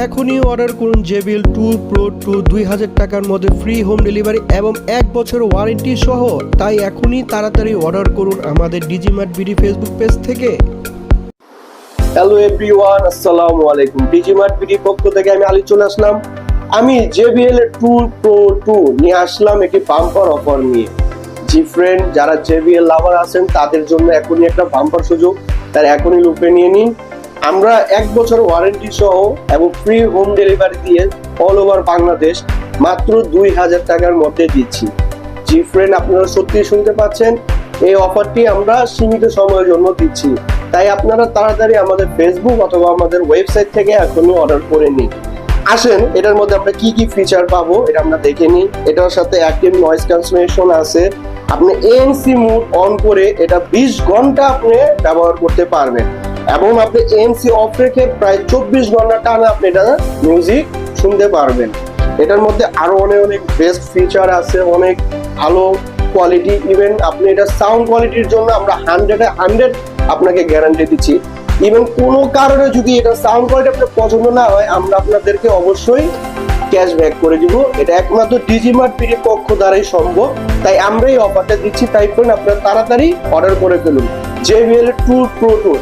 এখনই অর্ডার করুন JBL 2 Pro 2 2000 টাকার মধ্যে ফ্রি হোম ডেলিভারি এবং 1 বছর ওয়ারেন্টি সহ। তাই এখনই তাড়াতাড়ি অর্ডার করুন আমাদের ডিজিমার্ট বিডি ফেসবুক পেজ থেকে। হ্যালো এভরিওয়ান, আসসালামু আলাইকুম। ডিজিমার্ট বিডি পক্ষ থেকে আমি আলী চলে আসলাম। আমি JBL 2 Pro 2 নিয়ে আসলাম একটি বাম্পার অফার নিয়ে। জি ফ্রেন্ড, যারা JBL লাভার আছেন তাদের জন্য এখনই একটা বাম্পার সুযোগ, তার এখনই লুপে নিয়ে নিন। আমরা 1 বছর ওয়ারেন্টি সহ এবং ফ্রি হোম ডেলিভারি দিয়ে অল ওভার বাংলাদেশ মাত্র 2000 টাকার মধ্যে দিচ্ছি। জি ফ্রেন্ড, আপনারা সত্যি শুনতে পাচ্ছেন, এই অফারটি আমরা সীমিত সময়ের জন্য দিচ্ছি। তাই আপনারা তাড়াতাড়ি আমাদের ফেসবুক অথবা আমাদের ওয়েবসাইট থেকে এখনই অর্ডার করে নিন। আসেন, এটার মধ্যে আমরা কি কি ফিচার পাবো এটা আমরা দেখে নিই। এটার সাথে অ্যাক্টিভ নয়েজ ক্যান্সেলেশন আছে। আপনি ANC মোড অন করে এটা 20 ঘন্টা আপনি ব্যবহার করতে পারবেন এবং আপনি ANC অফ রেখে প্রায় 24 ঘন্টা টানা আপনি এটা মিউজিক শুনতে পারবেন। এটার মধ্যে আরো অনেক বেস্ট ফিচার আছে, অনেক ভালো কোয়ালিটি। ইভেন আপনি এটা সাউন্ড কোয়ালিটির জন্য আমরা 100 আপনাকে গ্যারান্টি দিচ্ছি। ইভেন কোনো কারণে যদি এটা সাউন্ড কোয়ালিটি আপনার পছন্দ না হয়, আমরা আপনাদেরকে অবশ্যই ক্যাশব্যাক করে দিব। এটা একমাত্র ডিজিমার্ট বিডির পক্ষ দ্বারাই সম্ভব, তাই আমরা এই অফারটা দিচ্ছি। তাই আপনারা তাড়াতাড়ি অর্ডার করে ফেলুন JBL 2 Pro 2।